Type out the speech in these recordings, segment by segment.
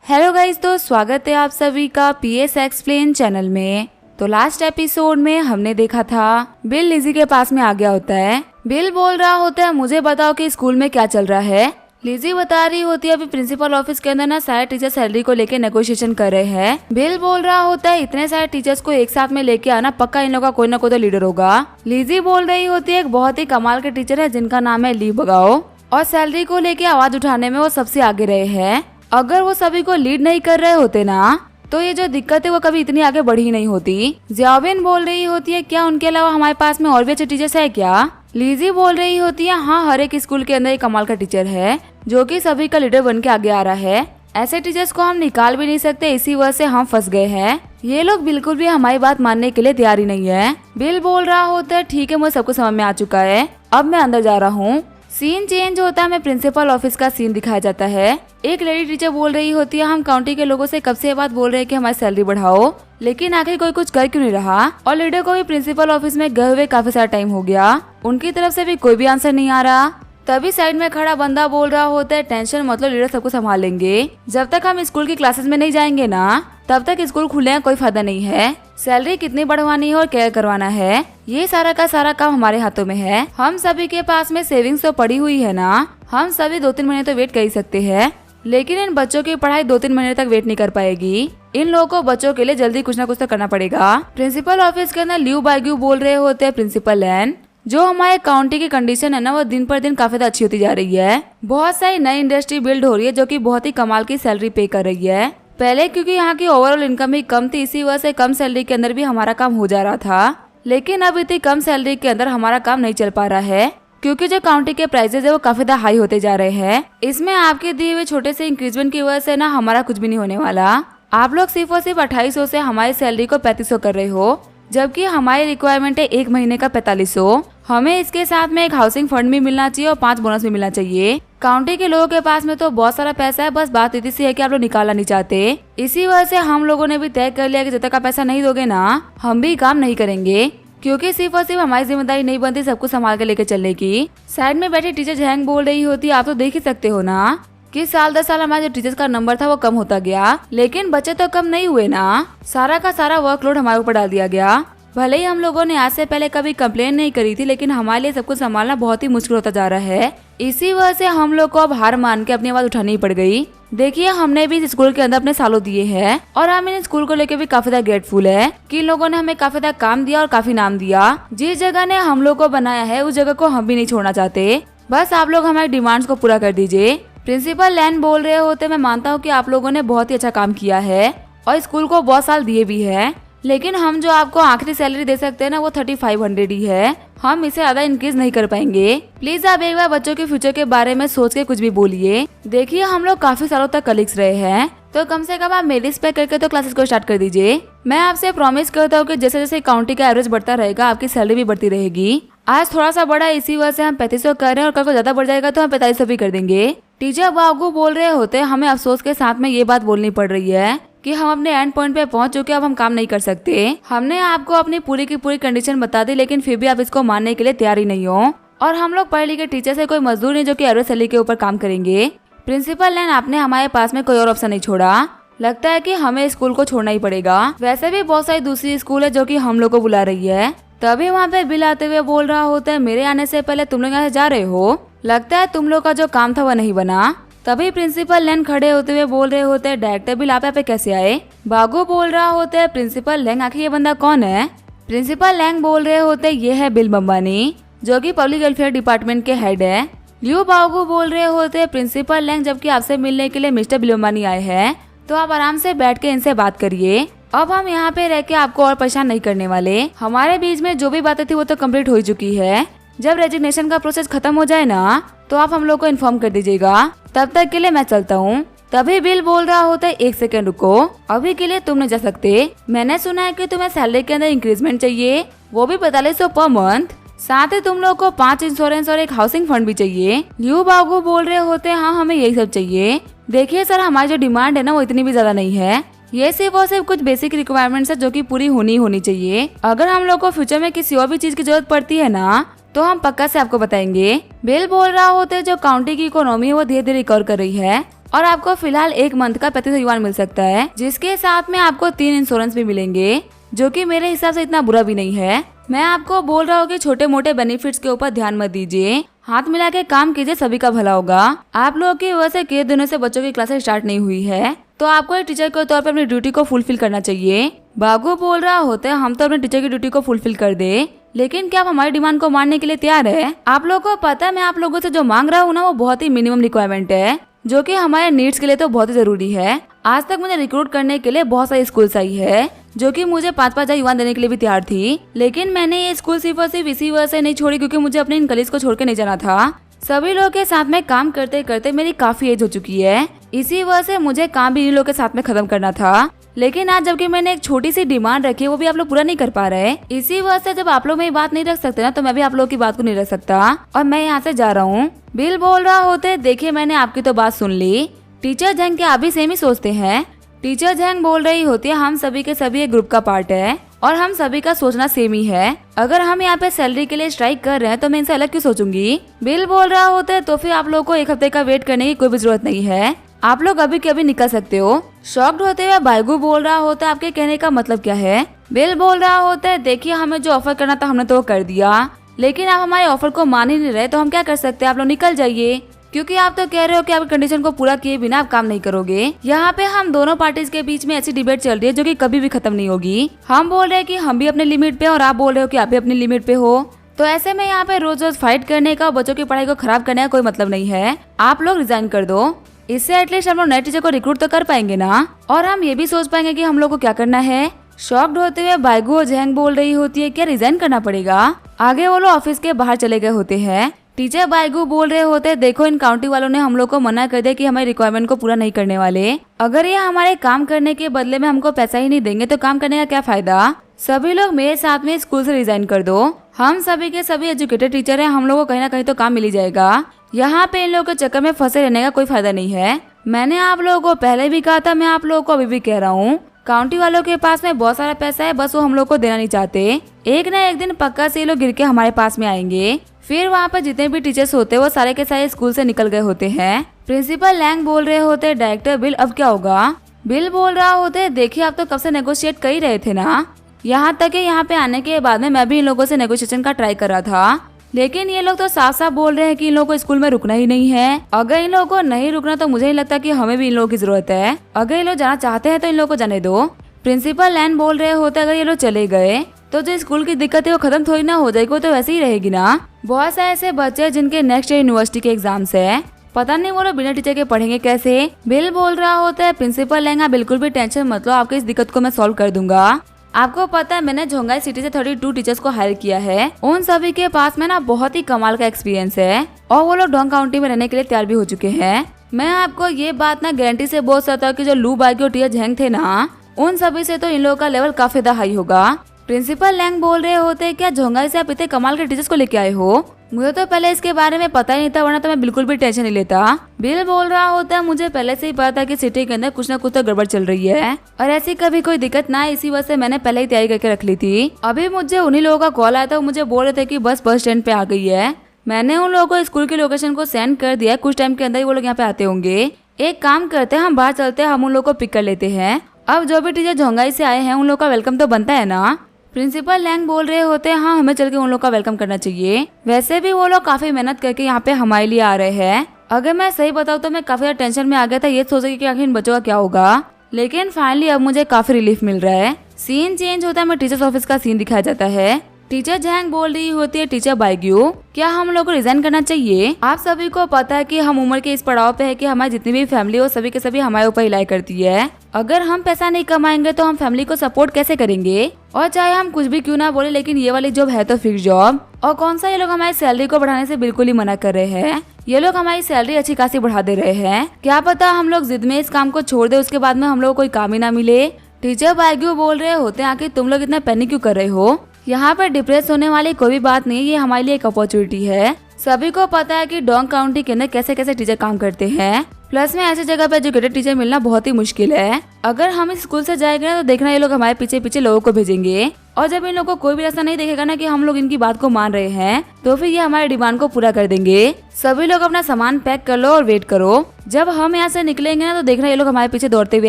Hello guys, तो स्वागत है आप सभी का पीएस एक्सप्लेन चैनल में। तो लास्ट एपिसोड में हमने देखा था बिल लिजी के पास में आ गया होता है। बिल बोल रहा होता है मुझे बताओ कि स्कूल में क्या चल रहा है। लिजी बता रही होती है अभी प्रिंसिपल ऑफिस के अंदर ना सारे टीचर सैलरी को लेके नेगोशिएशन कर रहे हैं। बिल बोल रहा होता है इतने सारे टीचर्स को एक साथ में लेके आना, पक्का इन लोगों का कोई ना कोई तो लीडर होगा। लिजी बोल रही होती है एक बहुत ही कमाल के टीचर है जिनका नाम है ली बगाओ, और सैलरी को लेके आवाज उठाने में वो सबसे आगे रहे हैं। अगर वो सभी को लीड नहीं कर रहे होते ना तो ये जो दिक्कत है वो कभी इतनी आगे बढ़ी नहीं होती। ज़ियाओबिन बोल रही होती है क्या उनके अलावा हमारे पास में और भी अच्छे टीचर्स है क्या। लीजी बोल रही होती है हाँ, हर एक स्कूल के अंदर एक कमाल का टीचर है जो कि सभी का लीडर बन के आगे आ रहा है। ऐसे टीचर्स को हम निकाल भी नहीं सकते, इसी वजह से हम फंस गए हैं। ये लोग बिल्कुल भी हमारी बात मानने के लिए तैयार ही नहीं है। बिल बोल रहा होता है ठीक है, मुझे सब कुछ समझ में आ चुका है, अब मैं अंदर जा रहा हूँ। सीन चेंज होता है, हमें प्रिंसिपल ऑफिस का सीन दिखाया जाता है। एक लेडी टीचर बोल रही होती है हम काउंटी के लोगों से कब से ये बात बोल रहे हैं कि हमारी सैलरी बढ़ाओ, लेकिन आखिर कोई कुछ कर क्यों नहीं रहा। और लीडर को भी प्रिंसिपल ऑफिस में गए हुए काफी सारा टाइम हो गया, उनकी तरफ से भी कोई भी आंसर नहीं आ रहा। तभी साइड में खड़ा बंदा बोल रहा होता है टेंशन मतलब लीडर सबको संभाल लेंगे। जब तक हम स्कूल की क्लासेस में नहीं जाएंगे ना तब तक स्कूल खुलने का कोई फायदा नहीं है। सैलरी कितनी बढ़वानी है और क्या करवाना है, ये सारा का सारा काम हमारे हाथों में है। हम सभी के पास में सेविंग्स तो पड़ी हुई है ना, हम सभी 2-3 महीने तो वेट कर ही सकते हैं, लेकिन इन बच्चों की पढ़ाई 2-3 महीने तक वेट नहीं कर पाएगी। इन लोगों को बच्चों के लिए जल्दी कुछ ना कुछ तो करना पड़ेगा। प्रिंसिपल ऑफिस के अंदर ल्यू बाइग्यू बोल रहे होते हैं प्रिंसिपल लैन, जो हमारे काउंटी की कंडीशन है ना वो दिन पर दिन काफी अच्छी होती जा रही है। बहुत सारी नई इंडस्ट्री बिल्ड हो रही है जो कि बहुत ही कमाल की सैलरी पे कर रही है। पहले क्योंकि यहाँ की ओवरऑल इनकम ही कम थी, इसी वजह से कम सैलरी के अंदर भी हमारा काम हो जा रहा था, लेकिन अब इतनी कम सैलरी के अंदर हमारा काम नहीं चल पा रहा है क्योंकि जो काउंटी के प्राइसेस है वो काफी ज्यादा हाई होते जा रहे हैं। इसमें आपके दिए हुए छोटे से इंक्रीजमेंट की वजह से ना हमारा कुछ भी नहीं होने वाला। आप लोग सिर्फ और सिर्फ 2800 से हमारी सैलरी को 3500 कर रहे हो, जबकि हमारी रिक्वायरमेंट है 1 महीने का 4500। हमें इसके साथ में एक हाउसिंग फंड भी मिलना चाहिए और 5 बोनस भी मिलना चाहिए। काउंटी के लोगों के पास में तो बहुत सारा पैसा है, बस बात इतनी सी है कि आप लोग निकालना नहीं चाहते। इसी वजह से हम लोगों ने भी तय कर लिया कि जब तक आप पैसा नहीं दोगे ना हम भी काम नहीं करेंगे, क्योंकि सिर्फ और सिर्फ हमारी जिम्मेदारी नहीं बनती सब कुछ संभाल के लेके चलने की। साइड में बैठी टीचर जैंग बोल रही होती है आप तो देख ही सकते हो ना कि साल 10 साल हमारे जो टीचर्स का नंबर था वो कम होता गया, लेकिन बच्चे तो कम नहीं हुए ना, सारा का सारा वर्कलोड हमारे ऊपर डाल दिया गया। भले ही हम लोगों ने आज से पहले कभी कंप्लेन नहीं करी थी, लेकिन हमारे लिए सब कुछ संभालना बहुत ही मुश्किल होता जा रहा है। इसी वजह से हम लोग को अब हार मान के अपनी आवाज उठानी पड़ गई। देखिए हमने भी इस स्कूल के अंदर अपने सालों दिए हैं और हम इन स्कूल को लेकर भी काफी ज्यादा ग्रेटफुल है कि इन लोगों ने हमें काफी ज्यादा काम दिया और काफी नाम दिया। जिस जगह ने हम लोग को बनाया है उस जगह को हम भी नहीं छोड़ना चाहते, बस आप लोग हमारे डिमांड्स को पूरा कर दीजिए। प्रिंसिपल लैन बोल रहे होते मैं मानता हूँ कि आप लोगों ने बहुत ही अच्छा काम किया है और स्कूल को बहुत साल दिए भी है, लेकिन हम जो आपको आखिरी सैलरी दे सकते हैं ना वो 3500 ही है, हम इसे ज्यादा इंक्रीज नहीं कर पाएंगे। प्लीज आप एक बार बच्चों के फ्यूचर के बारे में सोच के कुछ भी बोलिए। देखिए हम लोग काफी सालों तक कलीग्स रहे हैं, तो कम से कम आप मेरी रिस्पेक्ट करके तो क्लासेस को स्टार्ट कर दीजिए। मैं आपसे प्रॉमिस करता हूँ कि जैसे जैसे काउंटी का एवरेज बढ़ता रहेगा आपकी सैलरी भी बढ़ती रहेगी। आज थोड़ा सा बढ़ा है इसी वजह से हम 3500 कर रहे हैं और कल को ज्यादा बढ़ जाएगा तो हम 4500 भी कर देंगे। टीचर बाबू बोल रहे होते हमें अफसोस के साथ में ये बात बोलनी पड़ रही है कि हम अपने एंड पॉइंट पे पहुंच चुके हैं, अब हम काम नहीं कर सकते। हमने आपको अपनी पूरी की पूरी कंडीशन बता दी, लेकिन फिर भी आप इसको मानने के लिए तैयार ही नहीं हो। और हम लोग पढ़े लिखे टीचर से कोई मजदूर नहीं जो कि एवरेज सैलरी के ऊपर काम करेंगे। प्रिंसिपल लैन आपने हमारे पास में कोई और ऑप्शन नहीं छोड़ा, लगता है कि हमें स्कूल को छोड़ना ही पड़ेगा। वैसे भी बहुत सारी दूसरी स्कूल है जो कि हम लोग को बुला रही है। तभी वहाँ पे बिल आते हुए बोल रहा होता है मेरे आने से पहले तुम लोग यहाँ से जा रहे हो, लगता है तुम लोग का जो काम था वह नहीं बना। तभी प्रिंसिपल लैंग खड़े होते हुए बोल रहे होते हैं डायरेक्टर बिल आप यहाँ पे कैसे आए। बागू बोल रहा होता है प्रिंसिपल लैंग आखिर ये बंदा कौन है। प्रिंसिपल लैंग बोल रहे होते ये है बिल बम्बानी जो कि पब्लिक वेलफेयर डिपार्टमेंट के हेड है। ल्यू बागू बोल रहे होते हैं प्रिंसिपल लैंग जबकि आपसे मिलने के लिए मिस्टर बिल बम्बानी आए हैं, तो आप आराम से बैठ के इनसे बात करिए। अब हम यहाँ पे रह के आपको और परेशान नहीं करने वाले। हमारे बीच में जो भी बातें थी वो तो कम्प्लीट हो चुकी है। जब रेजिग्नेशन का प्रोसेस खत्म हो जाए ना तो आप हम लोग को इन्फॉर्म कर दीजिएगा, तब तक के लिए मैं चलता हूँ। तभी बिल बोल रहा होता है 1 सेकंड रुको, अभी के लिए तुम नहीं जा सकते। मैंने सुना है कि तुम्हें सैलरी के अंदर इंक्रीजमेंट चाहिए, वो भी 4500 पर मंथ, साथ ही तुम लोग को 5 इंश्योरेंस और एक हाउसिंग फंड भी चाहिए। ल्यू बागू बोल रहे होते हैं हाँ हमें यही सब चाहिए। देखिए सर हमारी जो डिमांड है ना वो इतनी भी ज्यादा नहीं है, ये सिर्फ और सिर्फ कुछ बेसिक रिक्वायरमेंट्स है जो कि पूरी होनी चाहिए। अगर हम लोग को फ्यूचर में किसी और भी चीज की जरूरत पड़ती है ना तो हम पक्का से आपको बताएंगे। बिल बोल रहा होता है जो काउंटी की इकोनॉमी है वो धीरे धीरे रिकवर कर रही है और आपको फिलहाल 1 मंथ का 35 युआन मिल सकता है, जिसके साथ में आपको 3 इंश्योरेंस भी मिलेंगे, जो कि मेरे हिसाब से इतना बुरा भी नहीं है। मैं आपको बोल रहा हूँ कि छोटे मोटे बेनिफिट्स के ऊपर ध्यान मत दीजिए, हाथ मिला के काम कीजिए, सभी का भला होगा। आप लोगों की वजह से कई दिनों से बच्चों की क्लासेस स्टार्ट नहीं हुई है, तो आपको एक टीचर के तौर पर अपनी ड्यूटी को फुलफिल करना चाहिए। बागू बोल रहा होता है हम तो अपने टीचर की ड्यूटी को फुलफिल कर दे, लेकिन क्या आप हमारी डिमांड को मानने के लिए तैयार है? आप लोगों को पता है मैं आप लोगों से जो मांग रहा हूँ ना वो बहुत ही मिनिमम रिक्वायरमेंट है, जो कि हमारे नीड्स के लिए तो बहुत ही जरूरी है। आज तक मुझे रिक्रूट करने के लिए बहुत सारी स्कूल्स आई है, जो कि मुझे 5-5 युआन देने के लिए भी तैयार थी, लेकिन मैंने ये स्कूल सिर्फ और सिर्फ इसी वजह से नहीं छोड़ी क्योंकि मुझे अपने इन कलीग्स को छोड़ के नहीं जाना था। सभी लोगों के साथ में काम करते करते मेरी काफी एज हो चुकी है, इसी वजह से मुझे काम भी इन लोगों के साथ में खत्म करना था। लेकिन आज जबकि मैंने एक छोटी सी डिमांड रखी है वो भी आप लोग पूरा नहीं कर पा रहे, इसी वजह से जब आप लोग मेरी बात नहीं रख सकते ना तो मैं भी आप लोगों की बात को नहीं रख सकता और मैं यहाँ से जा रहा हूँ। बिल बोल रहा होते देखिए मैंने आपकी तो बात सुन ली, टीचर झेंग क्या आप भी सेम ही सोचते हैं? टीचर झेंग बोल रही होती है हम सभी के सभी एक ग्रुप का पार्ट है और हम सभी का सोचना सेम ही है। अगर हम यहाँ पे सैलरी के लिए स्ट्राइक कर रहे हैं तो मैं इनसे अलग क्यों सोचूंगी? बिल बोल रहा होता है तो फिर आप लोगों को 1 हफ्ते का वेट करने की कोई भी जरूरत नहीं है, आप लोग अभी के अभी निकल सकते हो। शॉक्ड होते हुए बाइगू बोल रहा होता है आपके कहने का मतलब क्या है? बिल बोल रहा होता है देखिए हमें जो ऑफर करना था हमने तो वो कर दिया, लेकिन आप हमारे ऑफर को मान ही नहीं रहे तो हम क्या कर सकते हैं? आप लोग निकल जाइए, क्योंकि आप तो कह रहे हो कि आपकी कंडीशन को पूरा किए बिना आप काम नहीं करोगे। यहाँ पे हम दोनों पार्टीज के बीच में ऐसी डिबेट चल रही है जो कि कभी भी खत्म नहीं होगी। हम बोल रहे हैं कि हम भी अपने लिमिट पे और आप बोल रहे हो कि आप भी अपनी लिमिट पे हो, तो ऐसे में यहाँ पे रोज रोज फाइट करने का और बच्चों की पढ़ाई को खराब करने का कोई मतलब नहीं है। आप लोग रिजाइन कर दो, इससे एटलीस्ट हम लोग नए टीचर को रिक्रूट तो कर पाएंगे ना, और हम ये भी सोच पाएंगे कि हम लोग को क्या करना है। शॉक्ड होते हुए बाइगू और झेंग बोल रही होती है क्या रिजाइन करना पड़ेगा? आगे वो लोग ऑफिस के बाहर चले गए होते हैं। टीचर बाइगू बोल रहे होते देखो इन काउंटी वालों ने हम लोग को मना कर दिया कि हमारी रिक्वायरमेंट को पूरा नहीं करने वाले, अगर ये हमारे काम करने के बदले में हमको पैसा ही नहीं देंगे तो काम करने का क्या फायदा? सभी लोग मेरे साथ में स्कूल से रिजाइन कर दो, हम सभी के सभी एजुकेटेड टीचर हैं, हम लोग को कहीं ना कहीं तो काम मिल ही जाएगा। यहाँ पे इन लोगों के चक्कर में फंसे रहने का कोई फायदा नहीं है। मैंने आप लोगों को पहले भी कहा था, मैं आप लोगों को अभी भी कह रहा हूँ, काउंटी वालों के पास में बहुत सारा पैसा है, बस वो हम लोग को देना नहीं चाहते। एक ना एक दिन पक्का से ये लोग गिर के हमारे पास में आएंगे। फिर वहाँ पर जितने भी टीचर्स होते हैं वो सारे के सारे स्कूल से निकल गए होते हैं। प्रिंसिपल लैंग बोल रहे होते डायरेक्टर बिल अब क्या होगा? बिल बोल रहा होते देखिए आप तो कब से नेगोशिएट कर ही रहे थे ना, यहाँ तक कि यहाँ पे आने के बाद में मैं भी इन लोगों से नेगोशिएशन का ट्राई कर रहा था, लेकिन ये लोग तो साफ साफ बोल रहे हैं कि इन लोगों को स्कूल में रुकना ही नहीं है। अगर इन लोगों को नहीं रुकना तो मुझे नहीं लगता कि हमें भी इन लोगों की जरूरत है। अगर ये लोग जाना चाहते हैं तो इन लोगों को जाने दो। प्रिंसिपल लैन बोल रहे होते अगर ये लोग चले गए तो जो स्कूल की दिक्कत है वो खत्म थोड़ी ना हो जाएगी, वो तो वैसे ही रहेगी ना। बहुत सारे ऐसे बच्चे हैं जिनके नेक्स्ट ईयर यूनिवर्सिटी के एग्जाम्स है, पता नहीं वो लोग बिना टीचर के पढ़ेंगे कैसे। बिल बोल रहा होता है प्रिंसिपल लैंगा बिल्कुल भी टेंशन मत लो, आपकी इस दिक्कत को मैं सॉल्व कर दूंगा। आपको पता है मैंने झोंगाई सिटी से 32 टीचर्स को हायर किया है, उन सभी के पास में ना बहुत ही कमाल का एक्सपीरियंस है और वो लोग डोंग काउंटी में रहने के लिए तैयार भी हो चुके हैं। मैं आपको ये बात ना गारंटी से बोल सकता हूँ कि जो लू बागी और टीचर झेंग थे ना, उन सभी से तो इन लोगों का लेवल काफी ज्यादा हाई होगा। प्रिंसिपल लैंग बोल रहे होते क्या झोंगाई से आप इतने कमाल के टीचर्स को लेके आए हो? मुझे तो पहले इसके बारे में पता ही नहीं था, वरना तो मैं बिल्कुल भी टेंशन नहीं लेता। बिल बोल रहा होता है मुझे पहले से ही पता था कि सिटी के अंदर कुछ ना कुछ तो गड़बड़ चल रही है और ऐसी कभी कोई दिक्कत ना है, इसी वजह से मैंने पहले ही तैयारी करके रख ली थी। अभी मुझे उन्हीं लोगों का कॉल आया था, मुझे बोल रहे थे कि बस स्टैंड पे आ गई है। मैंने उन लोगों को स्कूल की लोकेशन को सेंड कर दिया, कुछ टाइम के अंदर ही वो लोग यहाँ पे आते होंगे। एक काम करते हैं हम बाहर चलते हैं, हम उन लोगों को पिक कर लेते हैं। अब जो भी टीचर झोंगाई से आए हैं उन लोगों का वेलकम तो बनता है ना। प्रिंसिपल लैंग बोल रहे होते हैं हाँ हमें चल के उन लोग का वेलकम करना चाहिए। वैसे भी वो लोग काफी मेहनत करके यहाँ पे हमारे लिए आ रहे हैं। अगर मैं सही बताऊँ तो मैं काफी ज्यादा टेंशन में आ गया था, ये सोच के कि आखिर इन बच्चों का क्या होगा, लेकिन फाइनली अब मुझे काफी रिलीफ मिल रहा है। सीन चेंज होता है, मैं टीचर्स ऑफिस का सीन दिखाया जाता है। टीचर झैंग बोल रही होती है टीचर बाइग्यू क्या हम लोग को रिजाइन करना चाहिए? आप सभी को पता है कि हम उम्र के इस पड़ाव पे है कि हमारी जितनी भी फैमिली हो सभी के सभी हमारे ऊपर रिलाई करती है। अगर हम पैसा नहीं कमाएंगे तो हम फैमिली को सपोर्ट कैसे करेंगे? और चाहे हम कुछ भी क्यों ना बोले, लेकिन ये वाली जॉब है तो फिक्स जॉब। और कौन सा ये लोग हमारी सैलरी को बढ़ाने से बिल्कुल ही मना कर रहे हैं। ये लोग हमारी सैलरी अच्छी खासी बढ़ा दे रहे हैं। क्या पता हम लोग जिद में इस काम को छोड़ दे, उसके बाद में हम लोग को कोई काम ही ना मिले। टीचर बाइग्यू बोल रहे होते हैं आखिर तुम लोग इतना पैनिक क्यों कर रहे हो? यहाँ पर डिप्रेस होने वाली कोई भी बात नहीं, ये हमारे लिए एक अपॉर्चुनिटी है। सभी को पता है कि डोंग काउंटी के अंदर कैसे कैसे टीचर काम करते हैं। प्लस में ऐसी जगह पे एजुकेटेड टीचर मिलना बहुत ही मुश्किल है। अगर हम इस स्कूल से जाएंगे ना तो देखना ये लोग हमारे पीछे पीछे लोगों को भेजेंगे, और जब इन लोगों को कोई भी रास्ता नहीं देखेगा ना कि हम लोग इनकी बात को मान रहे हैं, तो फिर ये हमारे डिमांड को पूरा कर देंगे। सभी लोग अपना सामान पैक कर लो और वेट करो। जब हम यहाँ से निकलेंगे ना तो देखना ये लोग हमारे पीछे दौड़ते हुए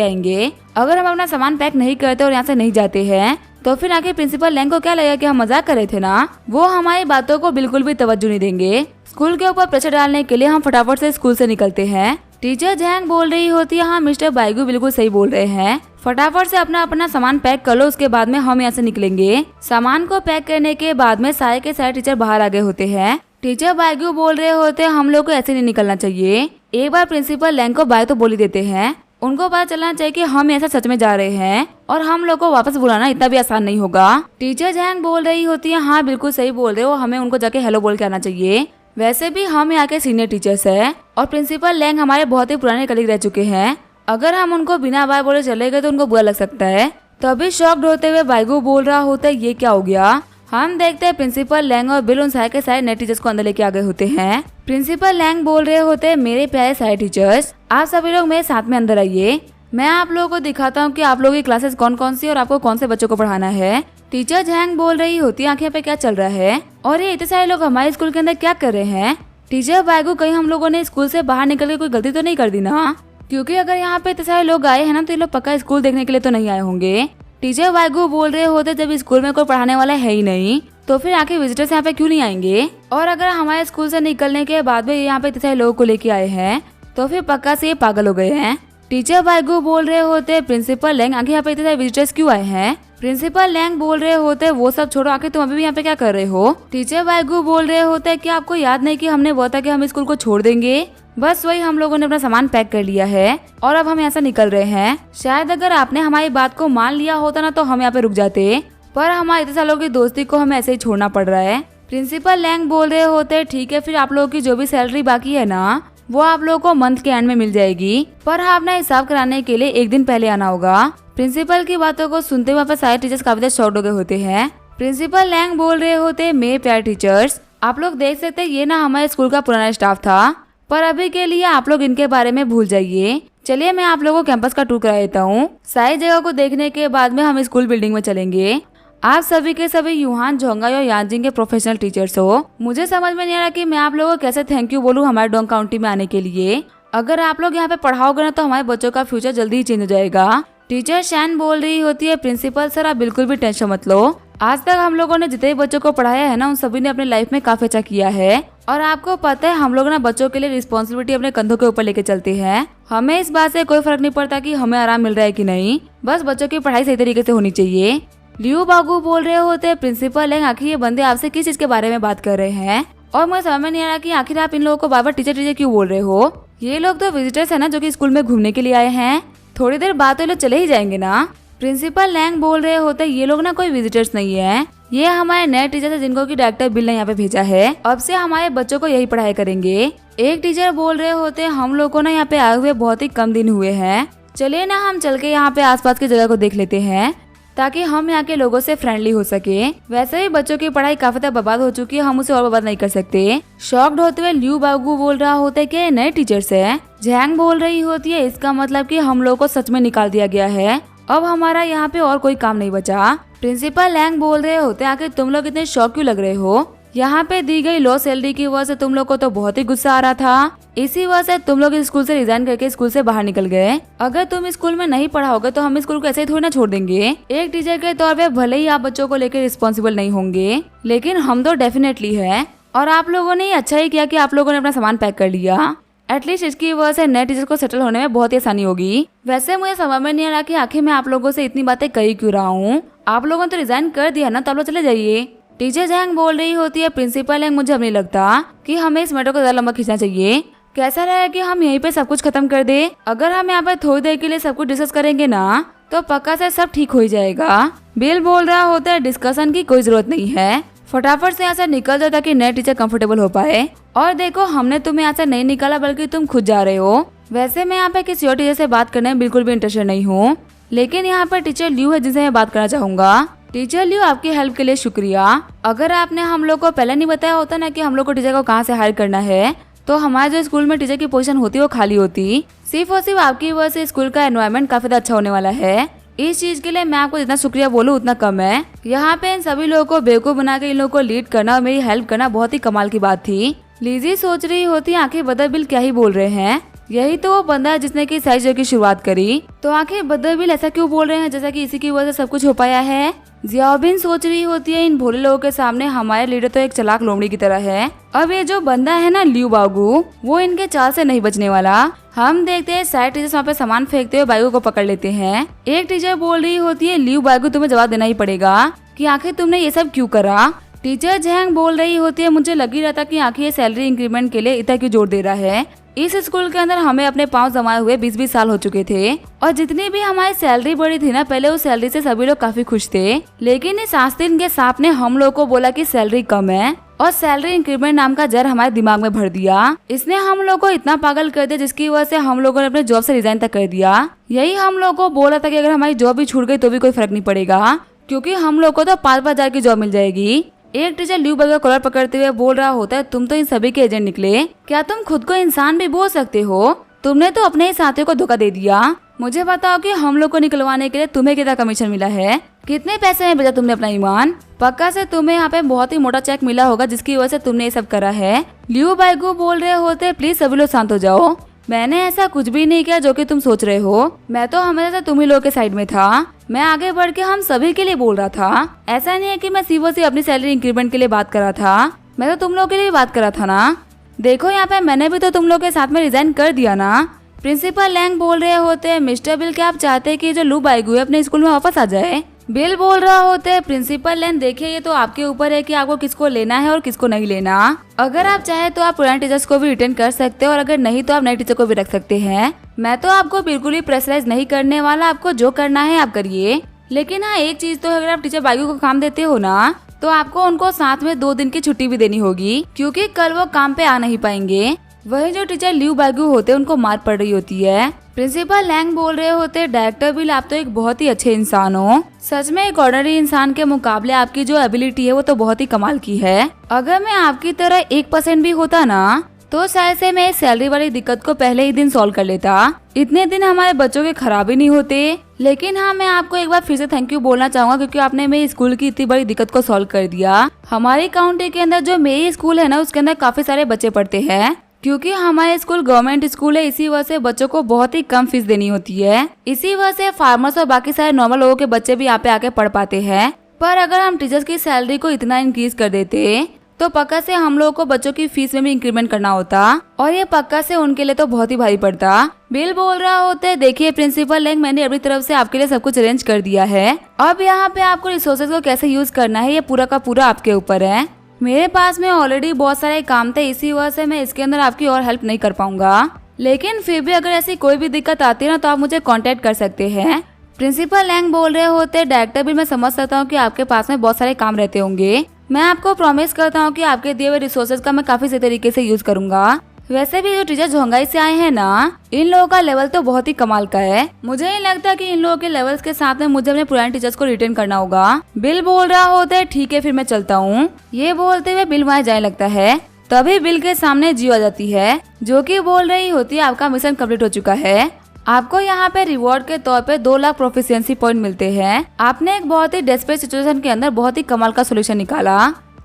आएंगे। अगर हम अपना सामान पैक नहीं करते और यहाँ से नहीं जाते हैं तो फिर आखिर प्रिंसिपल लैंग को क्या लगेगा कि हम मजाक कर रहे थे ना। वो हमारी बातों को बिल्कुल भी तवज्जो नहीं देंगे। स्कूल के ऊपर प्रेशर डालने के लिए हम फटाफट से स्कूल से निकलते हैं। टीचर जैंग बोल रही होती है, हाँ मिस्टर बाइगू बिल्कुल सही बोल रहे हैं, फटाफट से अपना अपना सामान पैक कर लो, उसके बाद में हम यहाँ से निकलेंगे। सामान को पैक करने के बाद में सारे के सारे टीचर बाहर आ गए होते हैं। टीचर बाइगू बोल रहे होते हैं, हम लोग को ऐसे नहीं निकलना चाहिए। एक बार प्रिंसिपल लैंग को बाय तो बोल ही देते हैं। उनको पता चलना चाहिए कि हम ऐसा सच में जा रहे हैं और हम लोग को वापस बुलाना इतना भी आसान नहीं होगा। टीचर जैंग बोल रही होती है, हाँ बिल्कुल सही बोल रहे हो, हमें उनको जाके हेलो बोल के आना चाहिए। वैसे भी हम यहाँ के सीनियर टीचर्स हैं और प्रिंसिपल लैंग हमारे बहुत ही पुराने कलीग रह चुके हैं। अगर हम उनको बिना बाय बोले चले गए तो उनको बुरा लग सकता है। तभी शॉक्ड होते हुए बाइगू बोल रहा होता है, ये क्या हो गया। हम देखते हैं प्रिंसिपल लैंग और बिल उन सारे के सारे नए टीचर्स को अंदर लेके आ गए होते हैं। प्रिंसिपल लैंग बोल रहे होते हैं, मेरे प्यारे सारे टीचर्स, आप सभी लोग मेरे साथ में अंदर आइए। मैं आप लोगों को दिखाता हूँ कि आप लोगों की क्लासेस कौन कौन सी और आपको कौन से बच्चों को पढ़ाना है। टीचर जैंग बोल रही होती है, आंखें पे क्या चल रहा है और ये इतने सारे लोग हमारे स्कूल के अंदर क्या कर रहे हैं। टीचर बाइगू, कहीं हम लोगों ने स्कूल से बाहर निकल के कोई गलती तो नहीं कर दी ना, क्योंकि अगर यहाँ पे इतने सारे लोग आए हैं ना तो ये लोग पक्का स्कूल देखने के लिए तो नहीं आए होंगे। टीचर बाइगू बोल रहे होते, जब स्कूल में कोई पढ़ाने वाला है ही नहीं तो फिर आखिर विजिटर्स यहाँ पे क्यों नहीं आएंगे। और अगर हमारे स्कूल से निकलने के बाद में यहाँ पे इतने सारे लोगों को लेके आए हैं तो फिर पक्का से ये पागल हो गए हैं। टीचर बाइगू बोल रहे होते, प्रिंसिपल लैंग, आखिर यहाँ पे इतने सारे विजिटर्स क्यों आए हैं। प्रिंसिपल लैंग बोल रहे होते, वो सब छोड़ो, आखिर तुम अभी भी यहाँ पे क्या कर रहे हो। टीचर बाइगू बोल रहे होते, कि आपको याद नहीं कि हमने बोला था कि हम स्कूल को छोड़ देंगे। बस वही हम लोगों ने अपना सामान पैक कर लिया है और अब हम यहाँ से निकल रहे हैं। शायद अगर आपने हमारी बात को मान लिया होता ना तो हम यहाँ पे रुक जाते, पर हमारे इतने सालों की दोस्ती को हमें ऐसे ही छोड़ना पड़ रहा है। प्रिंसिपल लैंग बोल रहे होते, ठीक है फिर आप लोगों की जो भी सैलरी बाकी है ना वो आप लोगों को मंथ के एंड में मिल जाएगी, पर हाँ अपना हिसाब कराने के लिए एक दिन पहले आना होगा। प्रिंसिपल की बातों को सुनते हुए सारे टीचर्स काफी ज्यादा शॉक्ड हो गए होते हैं। प्रिंसिपल लैंग बोल रहे होते, मेरे प्यारे टीचर्स, आप लोग देख सकते हैं ये ना हमारे स्कूल का पुराना स्टाफ था, पर अभी के लिए आप लोग इनके बारे में भूल जाइए। चलिए मैं आप लोगों को कैंपस का टूर करा देता हूँ। सारी जगह को देखने के बाद में हम स्कूल बिल्डिंग में चलेंगे। आप सभी के सभी यूहान, झोंगा और यांजिंग के प्रोफेशनल टीचर्स हो। मुझे समझ में नहीं आ रहा कि मैं आप लोगों को कैसे थैंक यू बोलूँ हमारे डोंग काउंटी में आने के लिए। अगर आप लोग यहाँ पे पढ़ाओगे ना तो हमारे बच्चों का फ्यूचर जल्दी ही चेंज हो जाएगा। टीचर शैन बोल रही होती है, प्रिंसिपल सर आप बिल्कुल भी टेंशन मत लो, आज तक हम लोगों ने जितने बच्चों को पढ़ाया है ना उन सभी ने अपनी लाइफ में काफी अच्छा किया है। और आपको पता है हम लोग ना बच्चों के लिए रिस्पॉन्सिबिलिटी अपने कंधों के ऊपर लेके चलते हैं। हमें इस बात से कोई फर्क नहीं पड़ता कि हमें आराम मिल रहा है कि नहीं, बस बच्चों की पढ़ाई सही तरीके से होनी चाहिए। लियू बागू बोल रहे होते, प्रिंसिपल लैंग, आखिर ये बंदे आपसे किस चीज के बारे में बात कर रहे हैं और मुझे समझ में नहीं आ रहा कि आखिर आप इन लोगों को बार बार टीचर टीचर क्यों बोल रहे हो। ये लोग तो विजिटर्स है ना जो कि स्कूल में घूमने के लिए आए हैं, थोड़ी देर बाद तो ये लोग चले ही जाएंगे ना। प्रिंसिपल लैंग बोल रहे होते, ये लोग ना कोई विजिटर्स नहीं है, ये हमारे नए टीचर है जिनको की डायरेक्टर बिल ने यहाँ पे भेजा है, अब से हमारे बच्चों को यही पढ़ाई करेंगे। एक टीचर बोल रहे होते, हम लोग को ना यहाँ पे आए हुए बहुत ही कम दिन हुए हैं, चलिए ना हम चल के यहाँ पे आसपास की जगह को देख लेते हैं ताकि हम यहाँ के लोगों से फ्रेंडली हो सके। वैसे ही बच्चों की पढ़ाई काफी तक बर्बाद हो चुकी है, हम उसे और बर्बाद नहीं कर सकते। शॉक्ड होते हुए लियू बागू बोल रहा होता है कि ये नए टीचर्स है। जैंग बोल रही होती है, इसका मतलब कि हम लोग को सच में निकाल दिया गया है, अब हमारा यहाँ पे और कोई काम नहीं बचा। प्रिंसिपल लैंग बोल रहे होते, आखिर तुम लोग इतने शौक क्यों लग रहे हो। यहाँ पे दी गई लो सैलरी की वजह से तुम लोग को तो बहुत ही गुस्सा आ रहा था, इसी वजह से तुम लोग स्कूल से रिजाइन करके स्कूल से बाहर निकल गए। अगर तुम स्कूल में नहीं पढ़ाओगे तो हम स्कूल को ऐसे ही थोड़ी ना छोड़ देंगे। एक टीचर के तौर पे भले ही आप बच्चों को लेकर रिस्पॉन्सिबल नहीं होंगे, लेकिन हम तो डेफिनेटली है। और आप लोगों ने अच्छा ही किया कि आप लोगों ने अपना सामान पैक कर लिया, एटलीस्ट इसकी वजह से नए टीचर को सेटल होने में बहुत ही आसानी होगी। वैसे मुझे समझ में नहीं आ रहा कि आखिर मैं आप लोगों से इतनी बातें कही क्यों रहा हूँ। आप लोगों ने तो रिजाइन कर दिया ना, तो आप लोग चले जाइए। टीचर जैंग बोल रही होती है, प्रिंसिपल लैंग, मुझे अब नहीं लगता कि हमें इस मैटर को ज्यादा लंबा खींचना चाहिए। कैसा रहेगा कि हम यहीं पे सब कुछ खत्म कर दे। अगर हम यहाँ पे थोड़ी देर के लिए सब कुछ डिस्कस करेंगे ना तो पक्का से सब ठीक हो ही जाएगा। बिल बोल रहा होता है, डिस्कशन की कोई जरूरत नहीं है, फटाफट से यहाँ से निकल जाओ ताकि नए टीचर कंफर्टेबल हो पाए। और देखो हमने तुम्हें यहाँ से नहीं निकाला बल्कि तुम खुद जा रहे हो। वैसे मैं यहाँ पे किसी और टीचर से बात करने में बिल्कुल भी इंटरेस्टेड नहीं हूँ, लेकिन यहाँ पर टीचर लियू है जिनसे मैं बात करना चाहूंगा। टीचर लियू, आपकी हेल्प के लिए शुक्रिया। अगर आपने हम लोग को पहले नहीं बताया होता ना कि हम लोग को टीचर को कहाँ से हायर करना है तो हमारे जो स्कूल में टीचर की पोजीशन होती वो खाली होती। सिर्फ और सिर्फ आपकी वजह से स्कूल का एनवायरनमेंट काफी अच्छा होने वाला है। इस चीज के लिए मैं आपको जितना शुक्रिया बोलूँ उतना कम है। यहाँ पे इन सभी लोगों को बेवकूफ बना के इन लोगों को लीड करना और मेरी हेल्प करना बहुत ही कमाल की बात थी। लिजी सोच रही होती आखिर बदरबिल क्या ही बोल रहे हैं, यही तो वो बंदा है जिसने की सारी चीजों की शुरुआत करी, तो आखिर बदरबिल ऐसा क्यों बोल रहे हैं जैसा कि इसी की वजह से सब कुछ हो पाया है। जियाबिन सोच रही होती है इन भोले लोगों के सामने हमारे लीडर तो एक चालाक लोमड़ी की तरह है। अब ये जो बंदा है ना लियू बागू, वो इनके चाल से नहीं बचने वाला। हम देखते हैं सारे टीचर्स वहाँ पे सामान फेंकते हुए बागू को पकड़ लेते हैं। एक टीचर बोल रही होती है लियू बागू तुम्हें जवाब देना ही पड़ेगा कि आखिर तुमने ये सब क्यों करा। टीचर जैंग बोल रही होती है मुझे लग ही रहा था कि आखिर ये सैलरी इंक्रीमेंट के लिए इतना क्यों जोर दे रहा है। इस स्कूल के अंदर हमें अपने पांव जमाए हुए 20-20 साल हो चुके थे और जितनी भी हमारी सैलरी बढ़ी थी ना पहले उस सैलरी से सभी लोग काफी खुश थे, लेकिन इस आस्तीन के सांप ने हम लोग को बोला कि सैलरी कम है और सैलरी इंक्रीमेंट नाम का जहर हमारे दिमाग में भर दिया। इसने हम लोग को इतना पागल कर दिया जिसकी वजह से हम लोगों ने अपने जॉब से रिजाइन तक कर दिया। यही हम लोग को बोला था कि अगर हमारी जॉब भी छूट गई तो भी कोई फर्क नहीं पड़ेगा क्योंकि हम लोग को तो 5,000 हजार की जॉब मिल जाएगी। एक टीचर ल्यू बर्गर कॉलर पकड़ते हुए बोल रहा होता है तुम तो इन सभी के एजेंट निकले, क्या तुम खुद को इंसान भी बोल सकते हो? तुमने तो अपने ही साथियों को धोखा दे दिया। मुझे बताओ कि हम लोग को निकलवाने के लिए तुम्हें कितना कमीशन मिला है, कितने पैसे में बेचा तुमने अपना ईमान? पक्का से तुम्हें यहाँ पे बहुत ही मोटा चेक मिला होगा जिसकी वजह से तुमने ये सब करा है। ल्यू बाइगू बोल रहे होते प्लीज सभी लोग शांत हो जाओ, मैंने ऐसा कुछ भी नहीं किया जो कि तुम सोच रहे हो। मैं तो हमेशा तुम ही लोग के साइड में था, मैं आगे बढ़ के हम सभी के लिए बोल रहा था। ऐसा नहीं है कि मैं सिर्फ अपनी सैलरी इंक्रीमेंट के लिए बात कर रहा था, मैं तो तुम लोग के लिए बात कर रहा था ना। देखो यहाँ पे मैंने भी तो तुम लोग के साथ में रिजाइन कर दिया ना। प्रिंसिपल लैंग बोल रहे होते हैं मिस्टर बिल क्या आप चाहते हैं कि जो लू बाइगू है अपने स्कूल में वापस आ जाए? बिल बोल रहा होते हैं प्रिंसिपल लैंग देखिए ये तो आपके ऊपर है कि आपको किसको लेना है और किसको नहीं लेना। अगर आप चाहे तो आप पुराने टीचर्स को भी रिटर्न कर सकते हो और अगर नहीं तो आप नए टीचर को भी रख सकते हैं। मैं तो आपको बिल्कुल ही प्रेशराइज नहीं करने वाला, आपको जो करना है आप करिए। लेकिन हाँ एक चीज तो है, अगर आप टीचर बाइगू को काम देते हो ना तो आपको उनको साथ में 2 दिन की छुट्टी भी देनी होगी क्योंकि कल वो काम पे आ नहीं पाएंगे। वही जो टीचर ल्यू बाइगू होते हैं उनको मार पड़ रही होती है। प्रिंसिपल लैंग बोल रहे होते डायरेक्टर बिल आप तो एक बहुत ही अच्छे इंसान हो, सच में एक ऑर्डिनरी इंसान के मुकाबले आपकी जो एबिलिटी है वो तो बहुत ही कमाल की है। अगर मैं आपकी तरह 1% भी होता ना तो शायद से मैं इस सैलरी वाली दिक्कत को पहले ही दिन सॉल्व कर लेता, इतने दिन हमारे बच्चों के खराब ही नहीं होते। लेकिन हाँ मैं आपको एक बार फिर से थैंक यू बोलना चाहूंगा क्योंकि आपने मेरी स्कूल की इतनी बड़ी दिक्कत को सॉल्व कर दिया। हमारी काउंटी के अंदर जो मेरी स्कूल है ना उसके अंदर काफी सारे बच्चे पढ़ते हैं क्योंकि हमारे स्कूल गवर्नमेंट स्कूल है, इसी वजह से बच्चों को बहुत ही कम फीस देनी होती है। इसी वजह से फार्मर्स और बाकी सारे नॉर्मल लोगों के बच्चे भी यहाँ पे आके पढ़ पाते हैं। पर अगर हम टीचर्स की सैलरी को इतना इंक्रीज कर देते तो पक्का से हम लोगों को बच्चों की फीस में भी इंक्रीमेंट करना होता और ये पक्का से उनके लिए तो बहुत ही भारी पड़ता। बिल बोल रहा होता है देखिए प्रिंसिपल लैंग मैंने अपनी तरफ से आपके लिए सब कुछ अरेंज कर दिया है, अब यहाँ पे आपको रिसोर्सेज को कैसे यूज करना है ये पूरा का पूरा आपके ऊपर है। मेरे पास में ऑलरेडी बहुत सारे काम थे, इसी वजह से मैं इसके अंदर आपकी और हेल्प नहीं कर पाऊंगा, लेकिन फिर भी अगर ऐसी कोई भी दिक्कत आती है ना तो आप मुझे कांटेक्ट कर सकते हैं। प्रिंसिपल लैंग बोल रहे होते डायरेक्टर भी मैं समझ सकता हूँ कि आपके पास में बहुत सारे काम रहते होंगे, मैं आपको प्रॉमिस करता हूँ कि आपके दिए हुए रिसोर्सेज का मैं काफी सही तरीके से यूज करूंगा। वैसे भी जो टीचर झोंगाई से आए हैं ना इन लोगों का लेवल तो बहुत ही कमाल का है, मुझे नहीं लगता कि इन लोगों के लेवल्स के साथ में मुझे अपने पुराने टीचर्स को रिटर्न करना होगा। बिल बोल रहा होता है ठीक है फिर मैं चलता हूँ। ये बोलते हुए बिल वहाँ जाने लगता है, तभी बिल के सामने जियो आ जाती है जो कि बोल रही होती है आपका मिशन कंप्लीट हो चुका है, आपको यहाँ पे रिवॉर्ड के तौर पे 2 लाख प्रोफिशिएंसी पॉइंट मिलते हैं। आपने एक बहुत ही डेस्परेट सिचुएशन के अंदर बहुत ही कमाल का सोल्यूशन निकाला।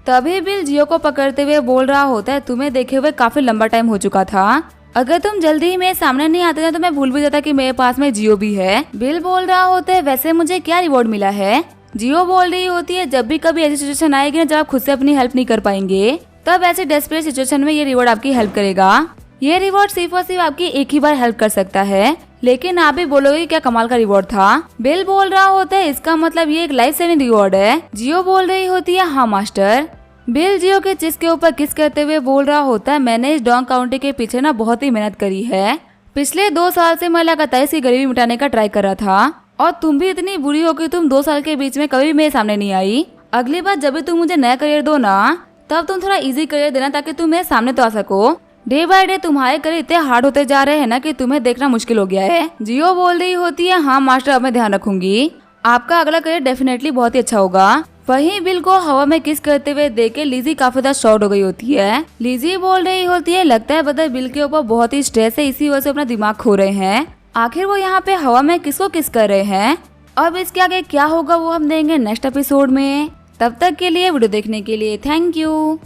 तभी बिल जियो को पकड़ते हुए बोल रहा होता है तुम्हें देखे हुए काफी लंबा टाइम हो चुका था, अगर तुम जल्दी ही मेरे सामने नहीं आते तो मैं भूल भी जाता कि मेरे पास में जियो भी है। बिल बोल रहा होता है वैसे मुझे क्या रिवॉर्ड मिला है? जियो बोल रही होती है जब भी कभी ऐसी सिचुएशन आएगी ना जब आप खुद से अपनी हेल्प नहीं कर पाएंगे तब ऐसी डेस्परेट सिचुएशन में ये रिवॉर्ड आपकी हेल्प करेगा। ये रिवॉर्ड सिर्फ और सिर्फ आपकी एक ही बार हेल्प कर सकता है, लेकिन आप भी बोलोगे क्या कमाल का रिवॉर्ड था। बिल बोल रहा होता है इसका मतलब ये एक लाइफ सेविंग रिवॉर्ड है। जियो बोल रही होती है हाँ मास्टर। बिल जियो के चिस के ऊपर किस करते हुए बोल रहा होता है मैंने इस डॉन काउंटी के पीछे ना बहुत ही मेहनत करी है, पिछले 2 साल से मैं लगातार इसकी गरीबी मिटाने का ट्राई कर रहा था और तुम भी इतनी बुरी हो कि तुम 2 साल के बीच में कभी मेरे सामने नहीं आई। अगली बार जब भी तुम मुझे नया करियर दो ना तब तुम थोड़ा इजी करियर देना ताकि तुम मेरे सामने तो आ सको। डे बाय डे तुम्हारे करियर इतने हार्ड होते जा रहे हैं ना कि तुम्हें देखना मुश्किल हो गया है। जियो बोल रही होती है हाँ मास्टर अब मैं ध्यान रखूंगी, आपका अगला करियर डेफिनेटली बहुत ही अच्छा होगा। वहीं बिल को हवा में किस करते हुए देख के लिजी काफी ज्यादा शॉक्ड हो गई होती है। लिजी बोल रही होती है, लगता है बदर बिल के ऊपर बहुत ही स्ट्रेस है, इसी वजह से अपना दिमाग खो रहे हैं। आखिर वो यहाँ पे हवा में किसको किस कर रहे हैं। अब इसके आगे क्या होगा वो हम देंगे नेक्स्ट एपिसोड में। तब तक के लिए वीडियो देखने के लिए थैंक यू।